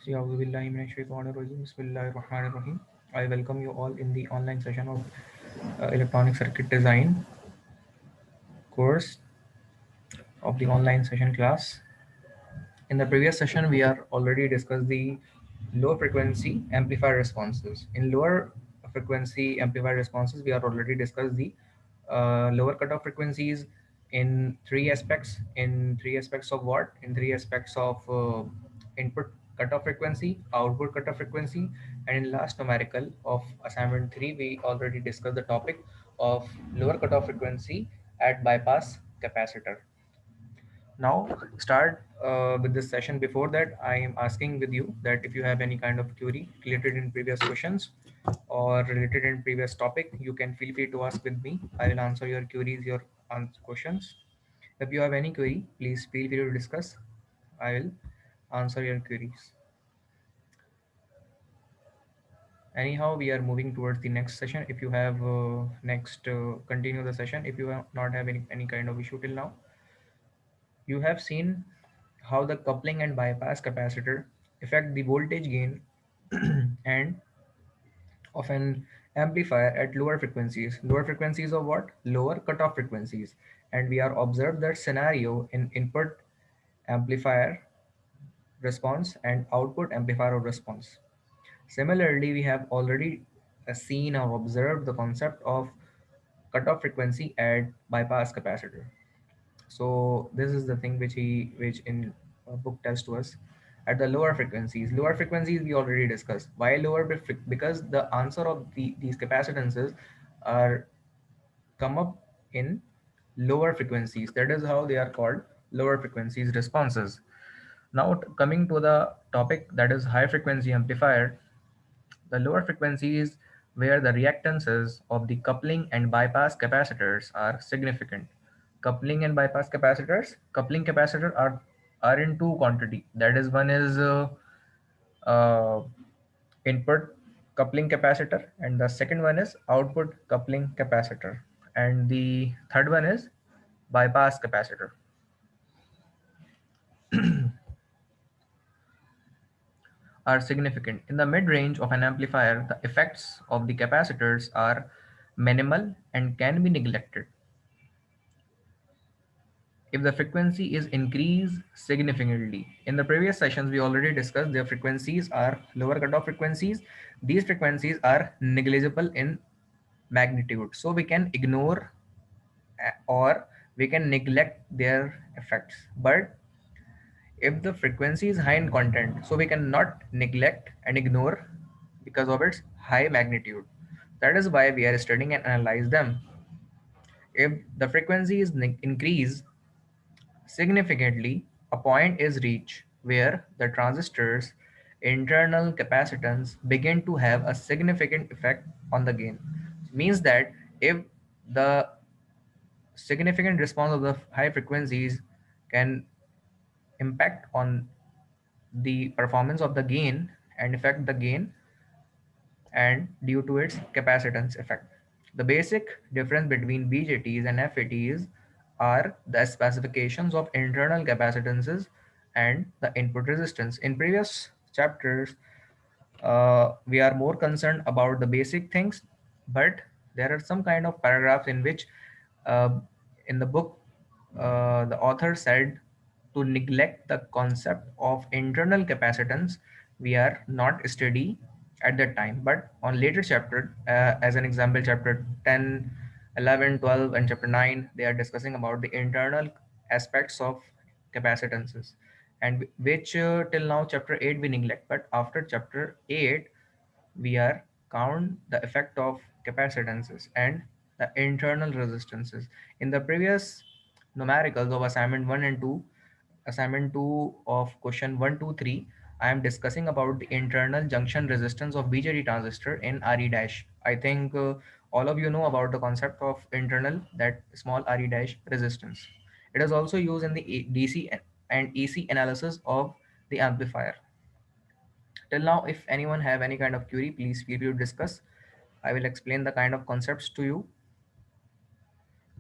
Bismillahirrahmanirrahim. I welcome you all in the online session of electronic circuit design course of the online session class. In the previous session, we are already discussed the low frequency amplifier responses. In lower frequency amplifier responses, we are already discussed the lower cutoff frequencies in three aspects. In three aspects of what? In three aspects of input cutoff frequency, output cutoff frequency, and in last numerical of assignment 3, we already discussed the topic of lower cutoff frequency at bypass capacitor. Now start with this session. Before that, I am asking with you that if you have any kind of query related in previous questions or related in previous topic, you can feel free to ask with me. I will answer your queries, your questions. If you have any query, please feel free to discuss. I will answer your queries. Anyhow, we are moving towards the next session. If you have next continue the session. If you have not have any kind of issue till now, you have seen how the coupling and bypass capacitor affect the voltage gain and of an amplifier at lower frequencies. Lower frequencies of what? Lower cutoff frequencies. And we are observed that scenario in input amplifier response and output amplifier response. Similarly, we have already seen or observed the concept of cutoff frequency at bypass capacitor. So this is the thing which in book tells to us at the lower frequencies. Lower frequencies we already discussed. Why lower? Because the answer of these capacitances are come up in lower frequencies. That is how they are called lower frequencies responses. Now coming to the topic, that is high frequency amplifier. The lower frequencies where the reactances of the coupling and bypass capacitors are significant. Coupling and bypass capacitors, coupling capacitor are in two quantity. That is, one is uh, input coupling capacitor, and the second one is output coupling capacitor, and the third one is bypass capacitor. Are significant. In the mid-range of an amplifier, the effects of the capacitors are minimal and can be neglected. If the frequency is increased significantly. In the previous sessions, we already discussed their frequencies are lower cutoff frequencies. These frequencies are negligible in magnitude. So we can ignore or we can neglect their effects. But if the frequency is high in content, so we cannot neglect and ignore because of its high magnitude. That is why we are studying and analyze them. If the frequency is increased significantly, a point is reached where the transistor's internal capacitance begin to have a significant effect on the gain. Means that if the significant response of the high frequencies can impact on the performance of the gain and affect the gain and due to its capacitance effect. The basic difference between BJTs and FETs are the specifications of internal capacitances and the input resistance. In previous chapters, we are more concerned about the basic things, but there are some kind of paragraphs in which uh, in the book the author said to neglect the concept of internal capacitance. We are not study at that time, but on later chapter, as an example, chapter 10, 11, 12, and chapter 9, they are discussing about the internal aspects of capacitances, and which till now chapter 8 we neglect, but after chapter 8 we are count the effect of capacitances and the internal resistances. In the previous numericals of assignment 1 and 2, assignment 2 of question 1 2 3, I am discussing about the internal junction resistance of BJT transistor in RE dash. I think all of you know about the concept of internal, that small RE dash resistance. It is also used in the DC and AC analysis of the amplifier. Till now, if anyone have any kind of query, please feel free to discuss. I will explain the kind of concepts to you.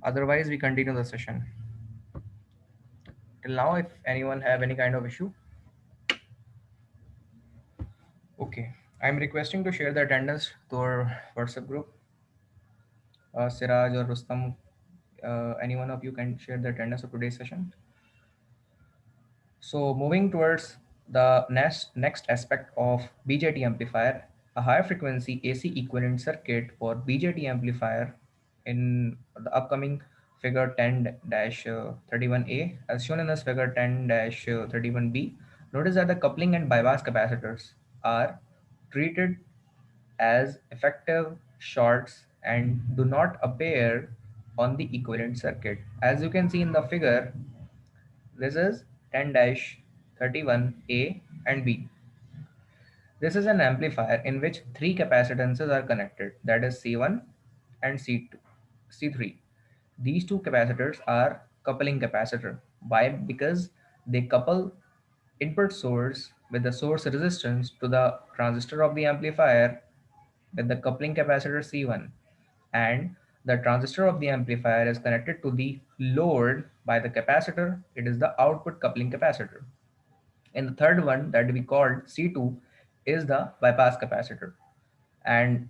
Otherwise, we continue the session. Till now, if anyone have any kind of issue. Okay. I'm requesting to share the attendance to our WhatsApp group. Siraj or Rustam, any one of you can share the attendance of today's session. So moving towards the next aspect of BJT amplifier, a high frequency AC equivalent circuit for BJT amplifier in the upcoming figure 10-31A as shown in this figure 10-31B. Notice that the coupling and bypass capacitors are treated as effective shorts and do not appear on the equivalent circuit. As you can see in the figure, this is 10-31A and B. This is an amplifier in which three capacitances are connected, that is C1 and C2, C3. These two capacitors are coupling capacitor. Why? Because they couple input source with the source resistance to the transistor of the amplifier with the coupling capacitor C1, and the transistor of the amplifier is connected to the load by the capacitor. It is the output coupling capacitor. And the third one that we called C2 is the bypass capacitor. And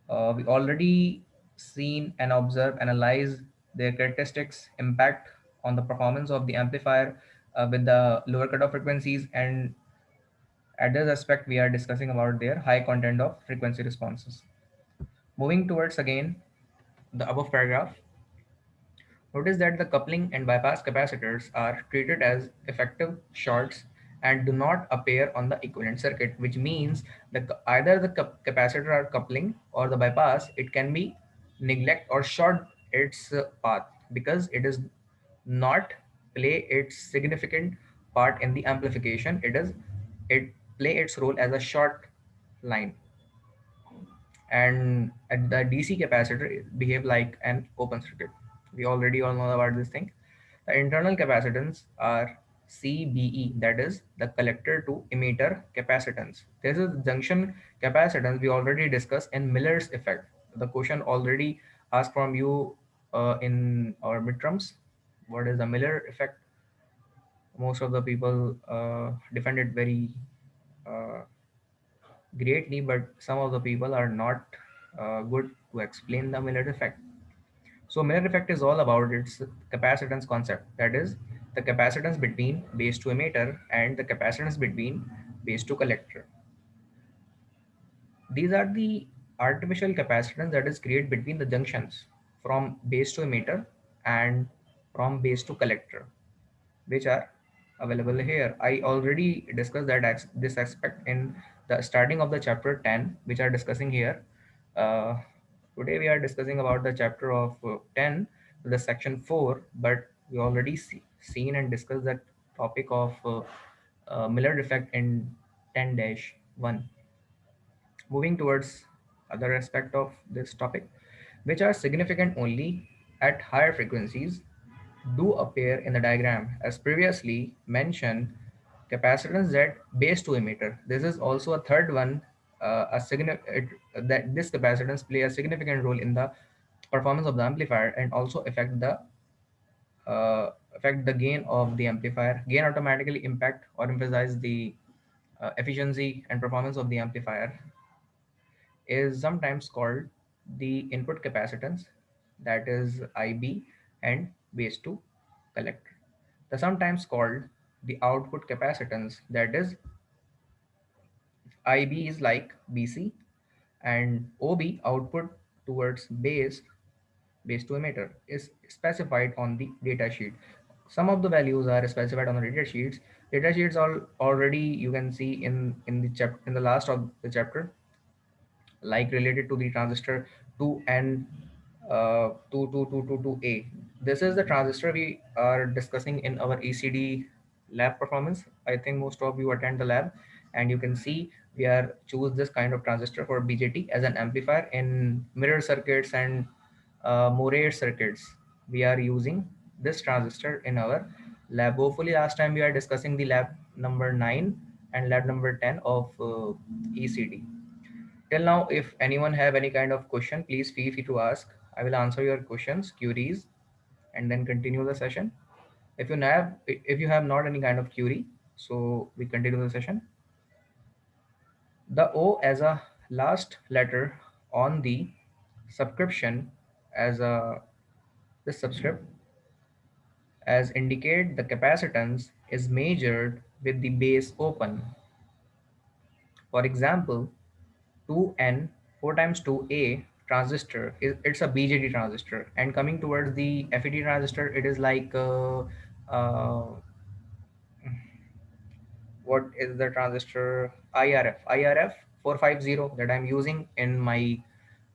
we already seen and observe, analyze their characteristics, impact on the performance of the amplifier with the lower cutoff frequencies. And at this aspect, we are discussing about their high content of frequency responses. Moving towards again the above paragraph, notice that the coupling and bypass capacitors are treated as effective shorts and do not appear on the equivalent circuit, which means that either the capacitor are coupling or the bypass, it can be neglect or short its path because it is not play its significant part in the amplification. It play its role as a short line, and at the DC capacitor it behave like an open circuit. We already all know about this thing. The internal capacitance are CBE, that is the collector to emitter capacitance. This is junction capacitance we already discussed in Miller's effect. The question already asked from you in our midterms. What is the Miller effect? Most of the people defend it very uh, greatly, but some of the people are not good to explain the Miller effect. So Miller effect is all about its capacitance concept. That is the capacitance between base to emitter and the capacitance between base to collector. These are the artificial capacitance that is created between the junctions from base to emitter and from base to collector, which are available here. I already discussed that this aspect in the starting of the chapter 10, which are discussing here. Uh, Today we are discussing about the chapter of 10, the section 4, but we already seen and discussed that topic of Miller effect in 10-1. Moving towards other aspect of this topic, which are significant only at higher frequencies, do appear in the diagram as previously mentioned. Capacitance Z base to emitter. This is also a third one. That this capacitance play a significant role in the performance of the amplifier and also affect the gain of the amplifier. Gain automatically impact or emphasize the efficiency and performance of the amplifier is sometimes called the input capacitance, that is IB, and base to collector. The sometimes called the output capacitance, that is IB is like BC, and OB output towards base to emitter is specified on the data sheet. Some of the values are specified on the data sheets. Data sheets all already you can see in the last of the chapter, like related to the transistor 2 and 22222A. This is the transistor we are discussing in our ECD lab performance. I think most of you attend the lab, and you can see we are choose this kind of transistor for BJT as an amplifier in mirror circuits and Moore circuits. We are using this transistor in our lab. Hopefully, last time we are discussing the lab number 9 and lab number 10 of ECD. Till now, if anyone have any kind of question, please feel free to ask. I will answer your questions, queries, and then continue the session. If you have not any kind of query, so we continue the session. The O as a last letter on the subscription as a this subscript as indicate the capacitance is measured with the base open. For example, 2n 4 times 2a transistor is it's a BJT transistor, and coming towards the FET transistor it is like what is the transistor IRF 450 that I'm using in my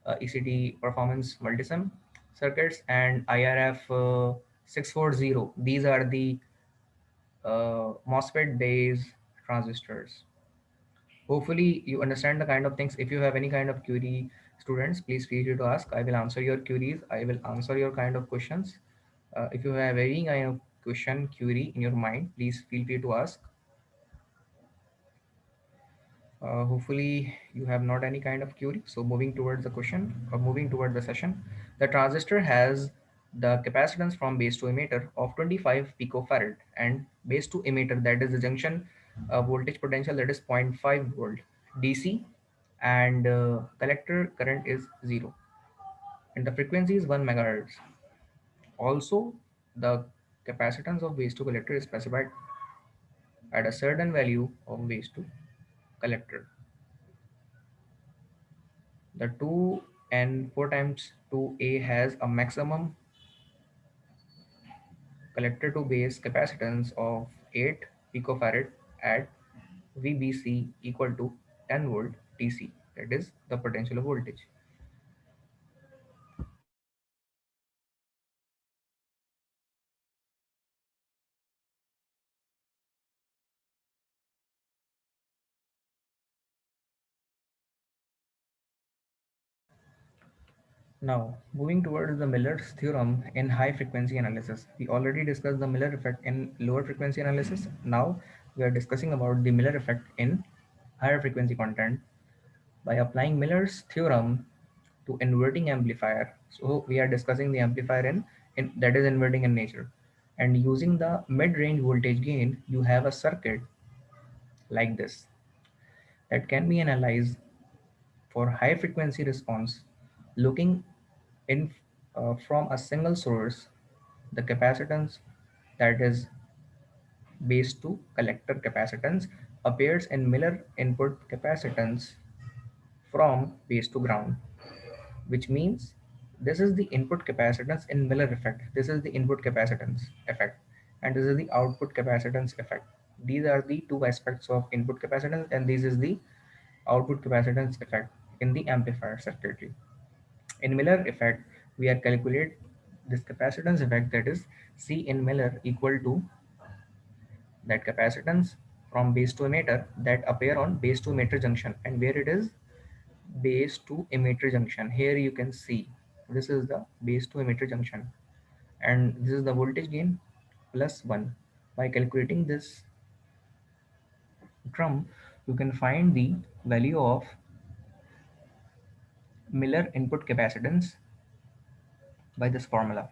ECT performance multisim circuits, and IRF 640. These are the MOSFET based transistors. Hopefully you understand the kind of things. If you have any kind of query, students, please feel free to ask. I will answer your queries. I will answer your kind of questions. If you have any kind of question query in your mind, please feel free to ask. Hopefully you have not any kind of query. So moving towards the question or moving towards the session, the transistor has the capacitance from base to emitter of 25 picofarad, and base to emitter, that is the junction voltage potential, that is zero point 0.5 volt DC, and collector current is 0, and the frequency is 1 megahertz. Also, the capacitance of base to collector is specified at a certain value of base to collector. The 2 and 4 times 2a has a maximum collector to base capacitance of 8 picofarad at VBC equal to 10 volt DC, that is the potential voltage. Now, moving towards the Miller's theorem in high frequency analysis. We already discussed the Miller effect in lower frequency analysis. Now, we are discussing about the Miller effect in higher frequency content by applying Miller's theorem to inverting amplifier. So we are discussing the amplifier in that is inverting in nature. And using the mid-range voltage gain, you have a circuit like this that can be analyzed for high frequency response, looking in from a single source. The capacitance, that is base to collector capacitance, appears in Miller input capacitance from base to ground, which means this is the input capacitance in Miller effect. This is the input capacitance effect, and this is the output capacitance effect. These are the two aspects of input capacitance, and this is the output capacitance effect in the amplifier circuitry. In Miller effect, we are calculate this capacitance effect, that is C in Miller equal to that capacitance from base to emitter that appear on base to emitter junction, and where it is base to emitter junction. Here you can see this is the base to emitter junction, and this is the voltage gain plus 1. By calculating this drum, you can find the value of Miller input capacitance by this formula.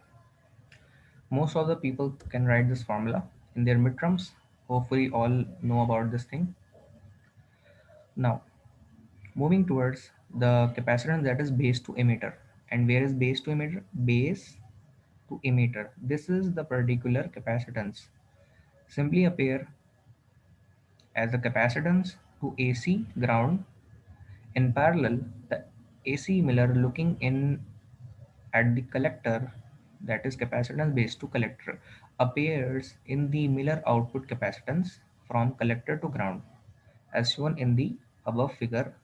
Most of the people can write this formula in their midterms. Hopefully all know about this thing. Now, moving towards the capacitance, that is base to emitter. And where is base to emitter? Base to emitter. This is the particular capacitance. Simply appear as the capacitance to AC ground. In parallel, the AC Miller looking in at the collector, that is capacitance base to collector, appears in the Miller output capacitance from collector to ground, as shown in the above figure,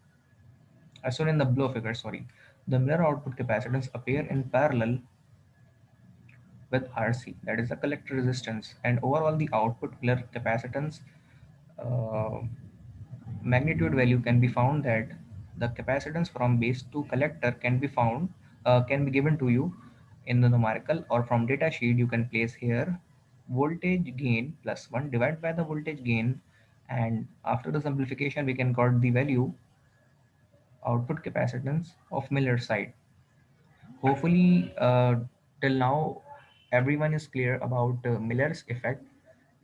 as shown in the below figure, sorry. The Miller output capacitance appear in parallel with RC, that is the collector resistance, and overall the output Miller capacitance uh, magnitude value can be found that the capacitance from base to collector can be found, can be given to you in the numerical, or from data sheet you can place here voltage gain plus 1 divided by the voltage gain, and after the simplification we can got the value output capacitance of Miller side. Hopefully till now everyone is clear about Miller's effect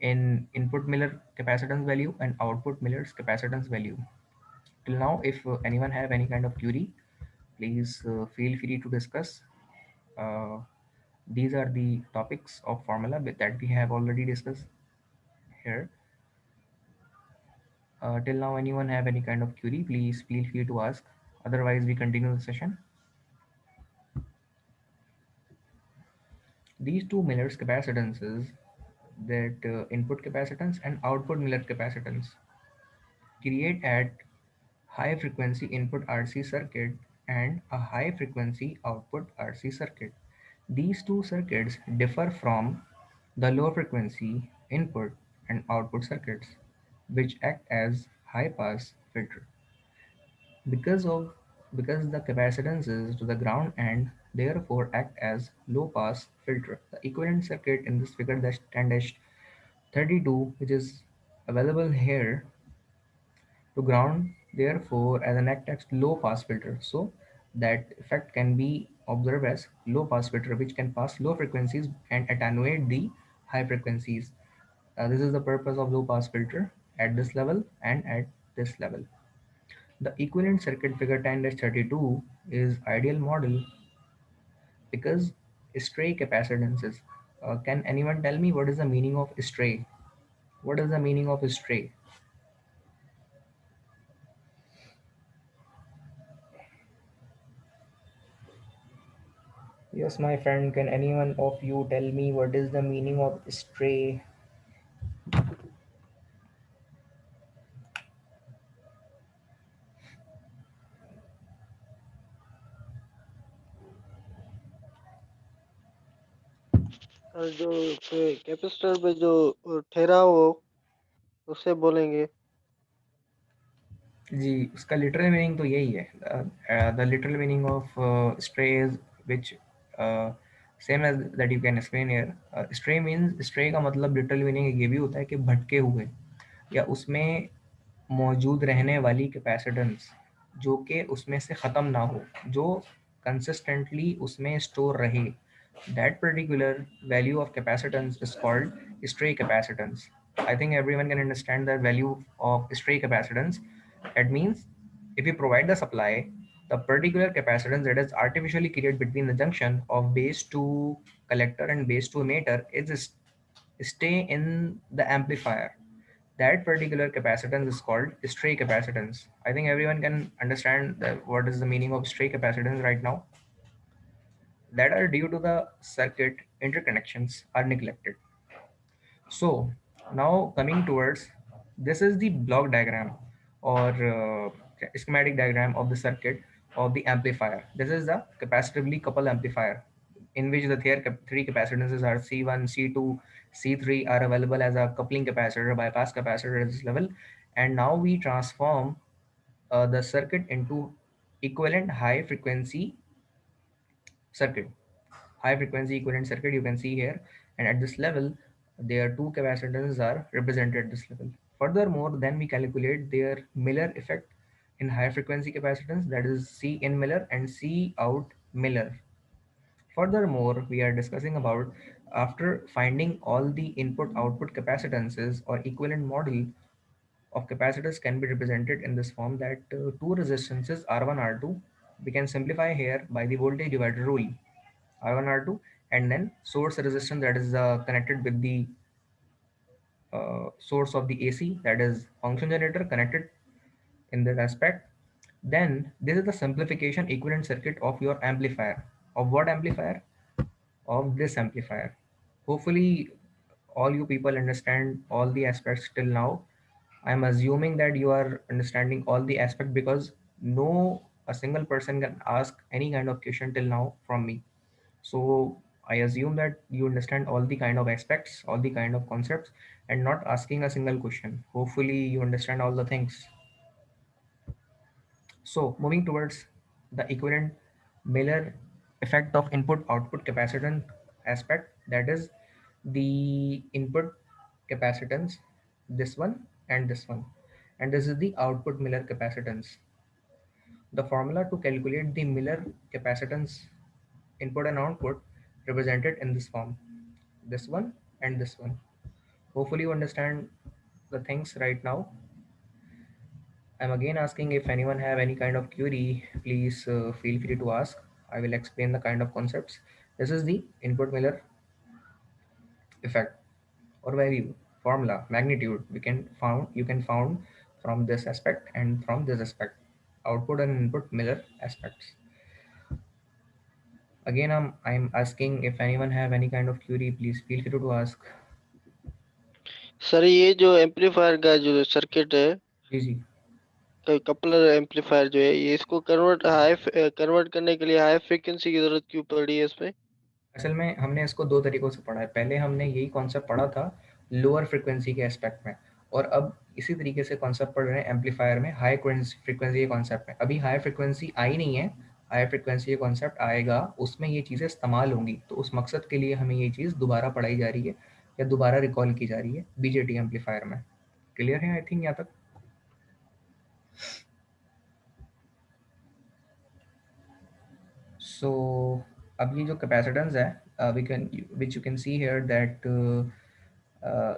in input Miller capacitance value and output Miller's capacitance value. Till now, if anyone have any kind of query, please feel free to discuss. Uh, these are the topics of formula that we have already discussed here. Till now, anyone have any kind of query, please feel free to ask. Otherwise, we continue the session. These two Miller's capacitances, that input capacitance and output Miller capacitance, create at high frequency input RC circuit and a high frequency output RC circuit. These two circuits differ from the low frequency input and output circuits, which act as high pass filter. Because of because the capacitance is to the ground and therefore act as low pass filter. The equivalent circuit in this figure dash 10-32, which is available here, to ground therefore as an act as low pass filter. So that effect can be observed as low pass filter, which can pass low frequencies and attenuate the high frequencies. This is the purpose of low pass filter at this level and at this level. The equivalent circuit figure 10-32 is ideal model because stray capacitances. Can anyone tell me what is the meaning of stray? What is the meaning of stray? Yes, my friend, can anyone of you tell me what is the meaning of stray? और जो capacitor पे जो ठहरा हो उसे बोलेंगे। जी, उसका literal meaning तो यही है. The literal meaning of stray is which same as that you can explain here. Stray means, stray का मतलब लिटरल मीनिंग ये भी होता है कि भटके हुए, या उसमें मौजूद रहने वाली कैपेसिटेंस जो कि उसमें से ख़त्म ना हो, जो कंसिस्टेंटली उसमें स्टोर रहे. That particular value of capacitance is called stray capacitance. I think everyone can understand the value of stray capacitance. That means if we provide the supply, the particular capacitance that is artificially created between the junction of base to collector and base to emitter is stay in the amplifier. That particular capacitance is called stray capacitance. I think everyone can understand what is the meaning of stray capacitance right now. That are due to the circuit interconnections are neglected. So now coming towards, this is the block diagram or schematic diagram of the circuit of the amplifier. This is the capacitively coupled amplifier in which the three capacitances are C1, C2, C3 are available as a coupling capacitor, bypass capacitor at this level. And now we transform the circuit into equivalent high frequency circuit. High frequency equivalent circuit you can see here, and at this level their two capacitors are represented at this level. Furthermore, then we calculate their Miller effect in high frequency capacitance, that is C in Miller and C out Miller. Furthermore, we are discussing about, after finding all the input output capacitances or equivalent model of capacitors can be represented in this form, that two resistances R1 R2 we can simplify here by the voltage divider rule, R1 R2, and then source resistance that is connected with the source of the AC, that is function generator connected in that aspect. Then this is the simplification equivalent circuit of your amplifier. Of what amplifier? Of this amplifier. Hopefully all you people understand all the aspects till now. I'm assuming that you are understanding all the aspect, because no a single person can ask any kind of question till now from me. So I assume that you understand all the kind of aspects, all the kind of concepts, and not asking a single question. Hopefully you understand all the things. So moving towards the equivalent Miller effect of input output capacitance aspect, that is the input capacitance, this one and this one, and this is the output Miller capacitance. The formula to calculate the Miller capacitance input and output represented in this form, this one and this one. Hopefully you understand the things right now. I'm again asking if anyone have any kind of query, please feel free to ask. I will explain the kind of concepts. This is the input Miller effect or value formula magnitude. You can found from this aspect and from this aspect. Output and input Miller aspects. Again, I'm asking if anyone have any kind of query, please feel free to ask. Sir ये जो amplifier का जो circuit है, जी जी। Coupler amplifier जो है, ये इसको convert करने के लिए हाई फ्रीक्वेंसी की जरूरत क्यों पड़ी है इसमें? असल में हमने इसको दो तरीकों से पढ़ा है। पहले हमने यही कॉन्सेप्ट पढ़ा था लोअर फ्रिक्वेंसी के एस्पेक्ट में, और अब इसी तरीके से कॉन्सेप्ट पढ़ रहे हैं एम्पलीफायर में हाई फ्रिक्वेंसी के कॉन्सेप्ट में। अभी हाई फ्रिक्वेंसी आई नहीं है, हाई फ्रिक्वेंसी के कॉन्सेप्ट आएगा, उसमें ये चीज़ें इस्तेमाल होंगी, तो उस मकसद के लिए हमें ये चीज़ दोबारा पढ़ाई जा रही है या दोबारा रिकॉल की जा रही है बीजेटी एम्पलीफायर में। क्लियर है आई थिंक यहाँ तक? सो अब ये जो कैपेसिटेंस है, we can which you can see here that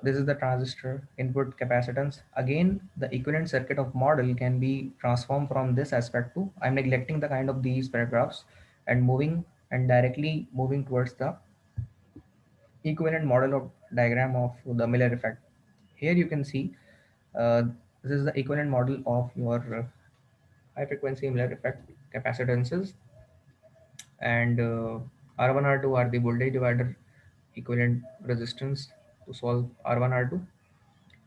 this is the transistor input capacitance. Again, the equivalent circuit of model can be transformed from this aspect to, I'm neglecting the kind of these paragraphs and moving and directly moving towards the equivalent model of diagram of the Miller effect. Here you can see uh, this is the equivalent model of your high frequency Miller effect capacitances, and R1 R2 are the voltage divider equivalent resistance to solve R1 R2,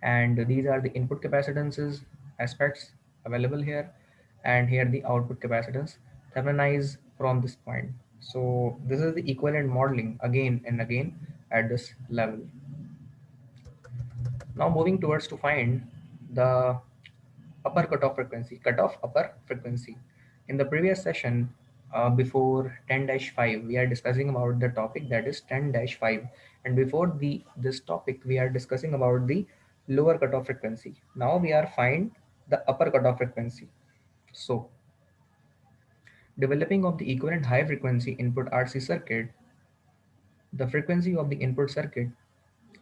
and these are the input capacitances aspects available here, and here the output capacitance thermonize from this point. So this is the equivalent modeling again and again at this level. Now moving towards to find the upper cutoff frequency, cutoff upper frequency. In the previous session, before 10-5, we are discussing about the topic that is 10-5, and before the this topic, we are discussing about the lower cutoff frequency. Now we are find the upper cutoff frequency. So developing of the equivalent high frequency input RC circuit, the frequency of the input circuit,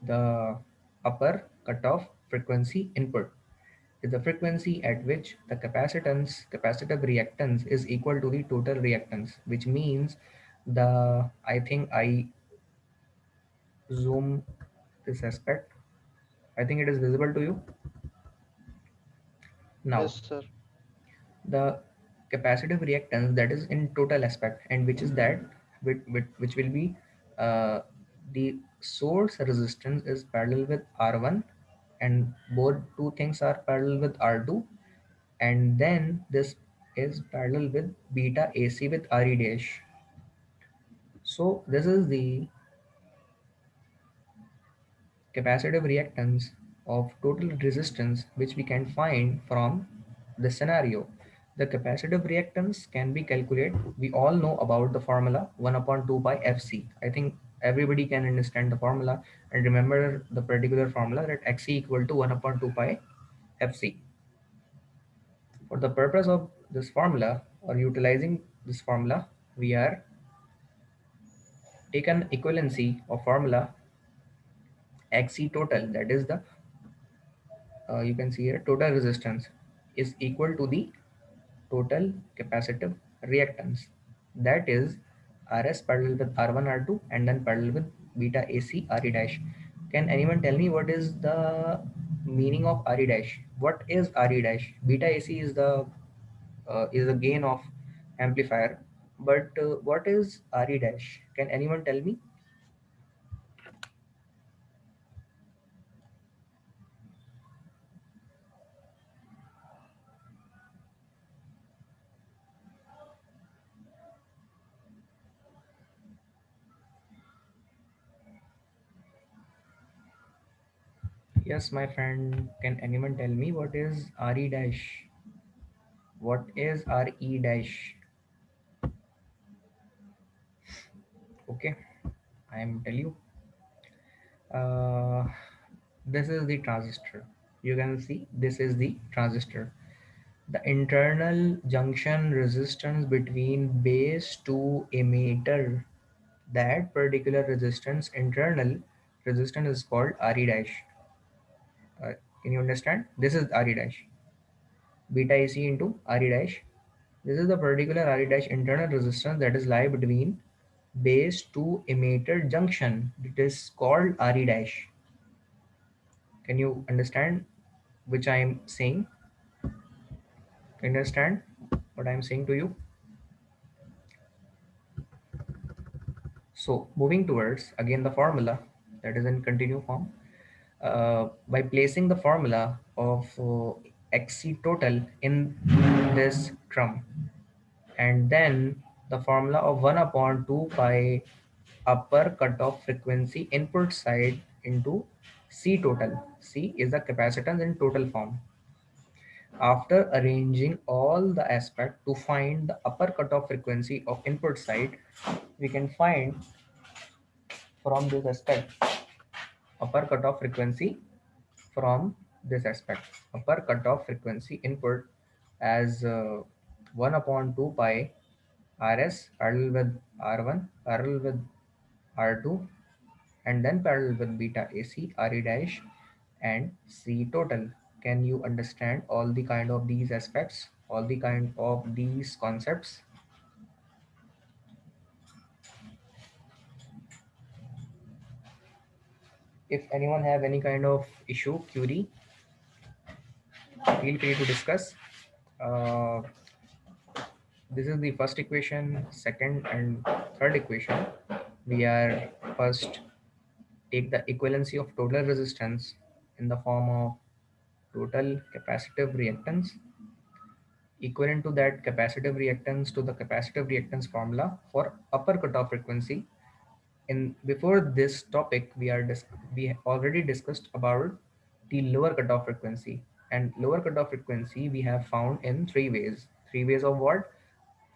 the upper cutoff frequency input is the frequency at which the capacitive reactance is equal to the total reactance, which means the, I think I zoom this aspect. I think it is visible to you now. Yes sir. The capacitive reactance that is in total aspect, and which is that which will be uh, the source resistance is parallel with R1, and both two things are parallel with R2, and then this is parallel with beta AC with RE dash. So this is the capacitive reactance of total resistance which we can find from this scenario. The capacitive reactance can be calculated. We all know about the formula 1 upon 2 pi Fc. I think everybody can understand the formula and remember the particular formula that Xc equal to 1 upon 2 pi Fc. For the purpose of this formula or utilizing this formula, we are taken equivalency of formula Xc total, that is the you can see here total resistance is equal to the total capacitive reactance, that is Rs parallel with R1 R2 and then parallel with beta AC Re dash. Can anyone tell me what is the meaning of Re dash? What is Re dash? Beta AC is the gain of amplifier, but what is Re dash? Can anyone tell me? Yes, my friend, can anyone tell me what is Re dash? What is Re dash? Okay, I am tell you. Uh, this is the transistor. You can see this is the transistor. The internal junction resistance between base to emitter. That particular resistance, internal resistance, is called Re dash. Can you understand? This is Re dash. beta AC into Re dash. This is the particular Re dash internal resistance that is lie between base to emitter junction. It is called Re dash. Can you understand which I am saying? Can you understand what I am saying to you? So moving towards again the formula that is in continue form. By placing the formula of XC total in this term, and then the formula of 1 upon 2 pi upper cutoff frequency input side into C total. C is the capacitance in total form. After arranging all the aspect to find the upper cutoff frequency of input side, we can find from this aspect upper cutoff frequency from this aspect upper cutoff frequency input as 1 upon 2 pi rs parallel with r1 parallel with r2 and then parallel with beta AC, RE dash, and C total. Can you understand all the kind of these aspects, all the kind of these concepts? If anyone have any kind of issue, query, feel free to discuss. Uh, this is the first equation, second and third equation. We are first take the equivalency of total resistance in the form of total capacitive reactance equivalent to that capacitive reactance to the capacitive reactance formula for upper cutoff frequency. In before this topic, we already discussed about the lower cutoff frequency, and lower cutoff frequency we have found in three ways. Three ways of what?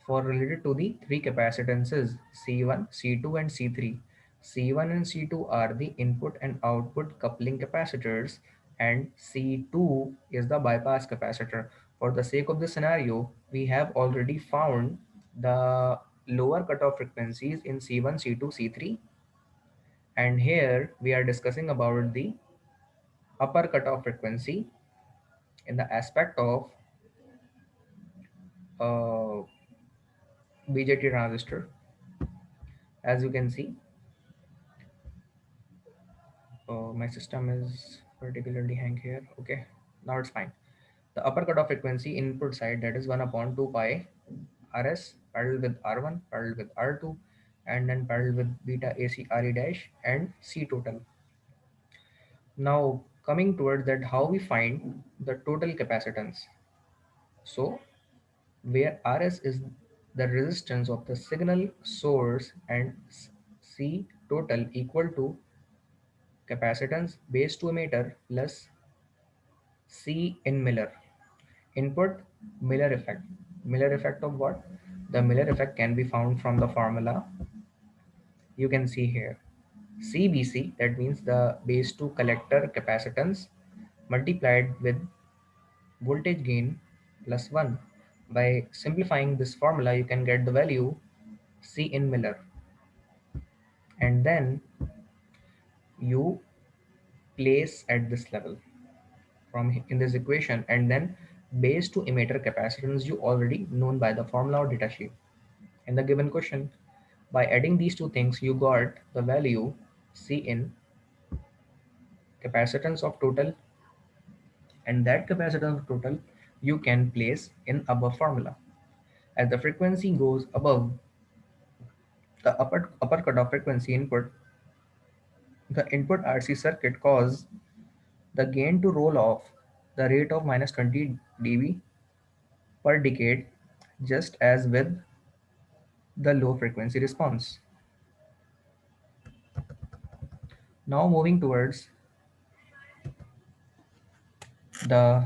For related to the three capacitances C1, C2 and C3. C1 and C2 are the input and output coupling capacitors and C2 is the bypass capacitor. For the sake of the scenario, we have already found the lower cutoff frequencies in C1, C2, C3, and here we are discussing about the upper cutoff frequency in the aspect of uh, BJT transistor. As you can see, my system is particularly hang here. Okay, now it's fine. The upper cutoff frequency input side, that is 1 upon 2 pi rs parallel with r1 parallel with r2 and then parallel with beta AC re dash and C total. Now coming towards that, how we find the total capacitance. So where rs is the resistance of the signal source and C total equal to capacitance base to emitter plus C in Miller. Input Miller effect. Miller effect of what? The Miller effect can be found from the formula you can see here. CBC, that means the base to collector capacitance multiplied with voltage gain plus 1. By simplifying this formula, you can get the value C in Miller. And then you place at this level from in this equation, and then base to emitter capacitance you already known by the formula or data sheet in the given question. By adding these two things, you got the value C in capacitance of total, and that capacitance of total you can place in above formula. As the frequency goes above the upper cutoff frequency input, the input RC circuit cause the gain to roll off the rate of minus 20 dB per decade, just as with the low frequency response. Now moving towards the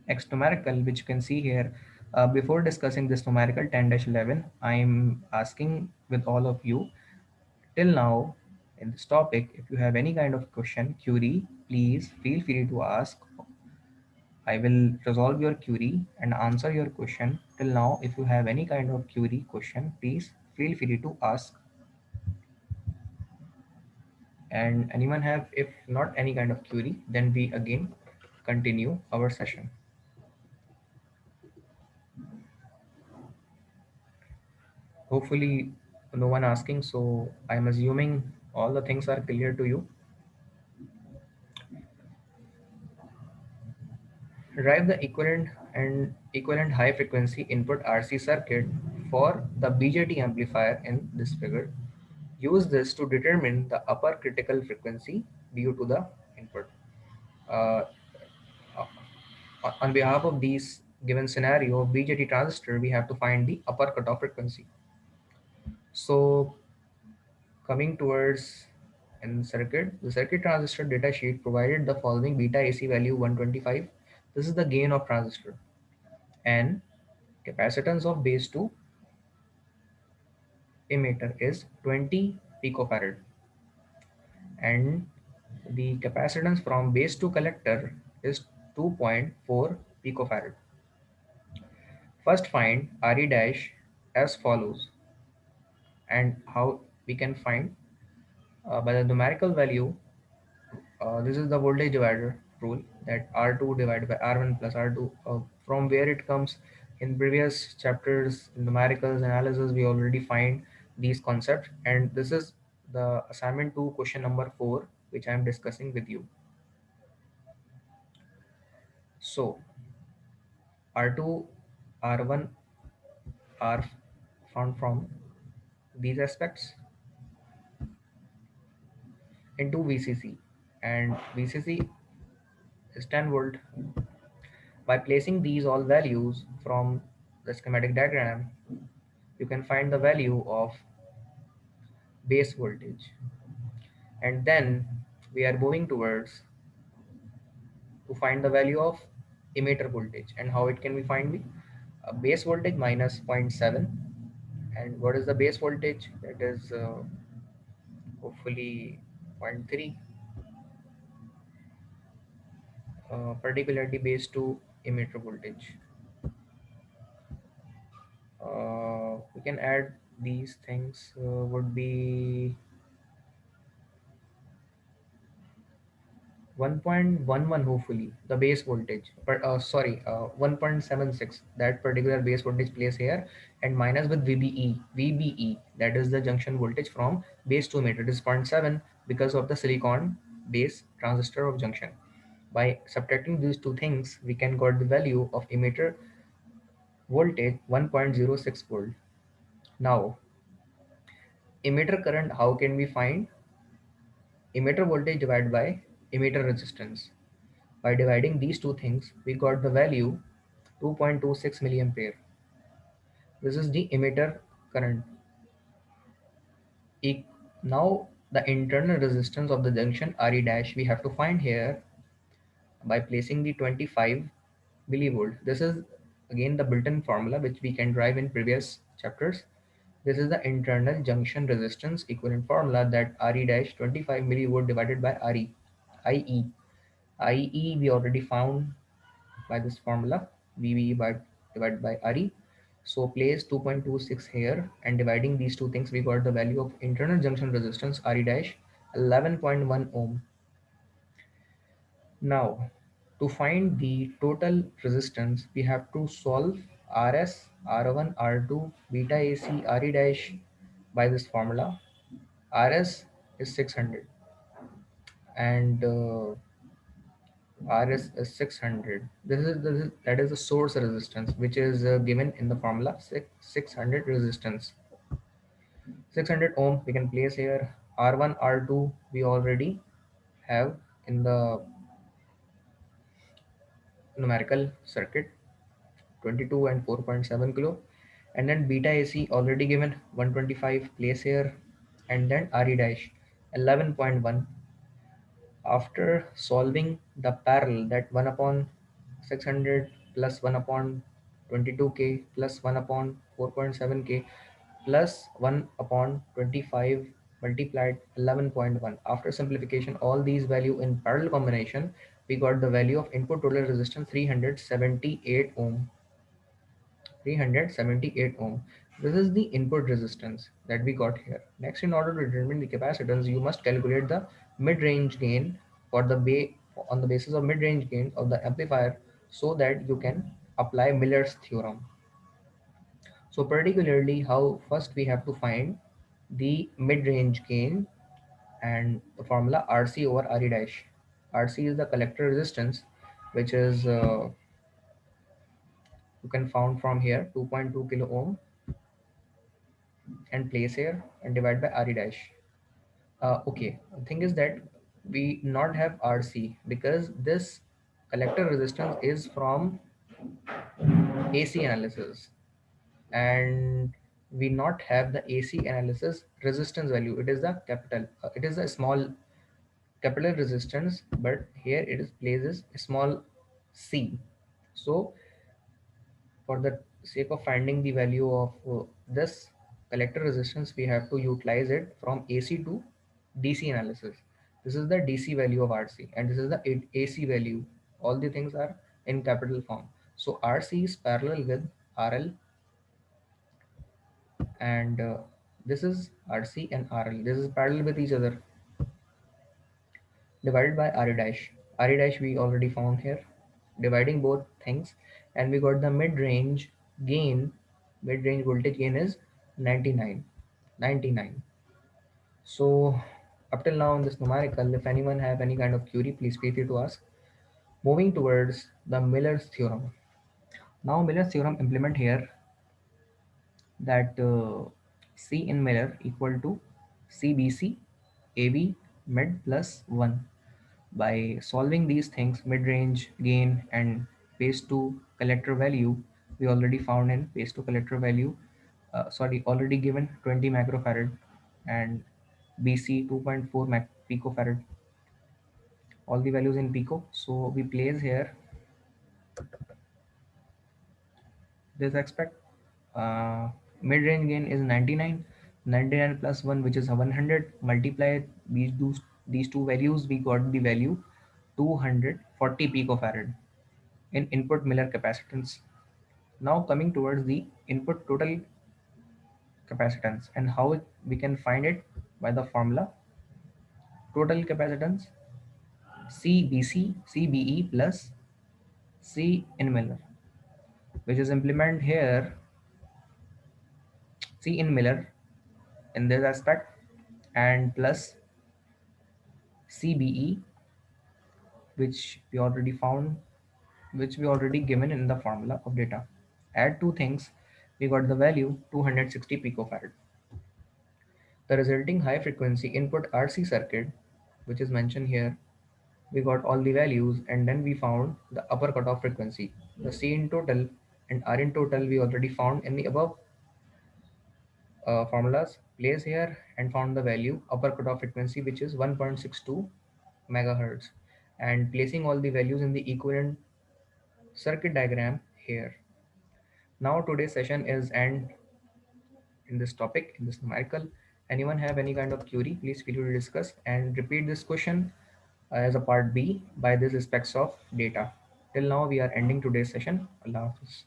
X numerical, which you can see here. Before discussing this numerical 10-11, I'm asking with all of you till now in this topic, if you have any kind of question, query, please feel free to ask. I will resolve your query and answer your question. Till now, if you have any kind of query question, please feel free to ask. And anyone have, if not any kind of query, then we again continue our session. Hopefully, no one asking, so I'm assuming all the things are clear to you. Derive the equivalent high frequency input RC circuit for the BJT amplifier in this figure. Use this to determine the upper critical frequency due to the input. Uh, on behalf of these given scenario BJT transistor, we have to find the upper cutoff frequency. So coming towards in circuit, the circuit transistor data sheet provided the following beta AC value 125. This is the gain of transistor and capacitance of base to emitter is 20 picofarad, and the capacitance from base to collector is 2.4 picofarad. First find RE dash as follows, and how we can find by the numerical value. This is the voltage divider rule, that R2 divided by R1 plus R2, from where it comes. In previous chapters in numericals analysis we already find these concepts, and this is the assignment 2 question number 4 which I am discussing with you. So R2, R1 are found from these aspects into VCC, and VCC is 10 volt. By placing these all values from the schematic diagram, you can find the value of base voltage, and then we are moving towards to find the value of emitter voltage. And how it can be find? Me base voltage minus zero point 0.7. And what is the base voltage? That is hopefully zero point 0.3, particularly base to emitter voltage. We can add these things, would be 1.11, hopefully the base voltage, but sorry, 1.76, that particular base voltage place here, and minus with VBE, that is the junction voltage from base to emitter. It is zero point 0.7 because of the silicon base transistor of junction. By subtracting these two things, we can got the value of emitter voltage 1.06 volt. Now emitter current, how can we find? Emitter voltage divided by emitter resistance. By dividing these two things, we got the value 2.26 milliampere. This is the emitter current. Now the internal resistance of the junction RE dash we have to find here by placing the 25 millivolt. This is again the built-in formula which we can derive in previous chapters. This is the internal junction resistance equivalent formula, that RE dash 25 millivolt divided by RE, IE. IE we already found by this formula, VBE by divided by RE. So place 2.26 here, and dividing these two things, we got the value of internal junction resistance RE dash 11.1 ohm. Now to find the total resistance, we have to solve RS, R1, R2, beta AC, RE dash by this formula. RS is 600, and RS is 600. That is the source resistance which is given in the formula, 600 resistance. 600 ohm we can place here. R1, R2 we already have in the numerical circuit, 22 and 4.7 kilo. And then beta AC already given, 125 place here, and then RE dash 11.1. After solving the parallel, that 1 upon 600 plus 1 upon 22k plus 1 upon 4.7k plus 1 upon 25 multiplied 11.1, after simplification all these value in parallel combination, we got the value of input total resistance 378 ohm. 378 ohm. This is the input resistance that we got here. Next, in order to determine the capacitance, you must calculate the mid-range gain for the on the basis of mid-range gain of the amplifier, so that you can apply Miller's theorem. So particularly how first we have to find the mid-range gain, and the formula RC over RE dash. RC is the collector resistance, which is you can found from here 2.2 kilo ohm, and place here and divide by RE dash. Okay, the thing is that we not have RC because this collector resistance is from AC analysis, and we not have the AC analysis resistance value. It is the capital. It is a small capital resistance, but here it is places small c. So for the sake of finding the value of this collector resistance, we have to utilize it from AC to DC analysis. This is the DC value of RC, and this is the AC value. All the things are in capital form. So RC is parallel with RL, and this is RC and RL. This is parallel with each other, divided by RE dash. RE dash we already found here. Dividing both things, and we got the mid-range gain. Mid-range voltage gain is 99. 99. So up till now in this numerical, if anyone have any kind of query, please feel free to ask. Moving towards the Miller's theorem. Now Miller's theorem implement here that C in Miller equal to CBC AV mid plus 1. By solving these things, mid-range gain and base 2 collector value, we already found in base 2 collector value, already given 20 microfarad, and BC 2.4 picofarad, all the values in pico. So we place here this aspect. Uh, Mid-range gain is 99, 99 plus 1, which is 100. Multiply these two values, we got the value 240 picofarad in input Miller capacitance. Now coming towards the input total capacitance, and how we can find it by the formula total capacitance CBE plus C in Miller, which is implement here C in Miller in this aspect, and plus CBE, which we already found, which we already given in the formula of data. Add two things, we got the value 260 picofarad. The resulting high frequency input RC circuit, which is mentioned here, we got all the values, and then we found the upper cutoff frequency. The C in total and R in total we already found in the above formulas. Place here and found the value upper cutoff frequency, which is 1.62 megahertz, and placing all the values in the equivalent circuit diagram here. Now today's session is end in this topic, in this numerical. Anyone have any kind of query, please feel free to discuss and repeat this question as a part B by this aspects of data. Till now we are ending today's session. Allah Hafiz.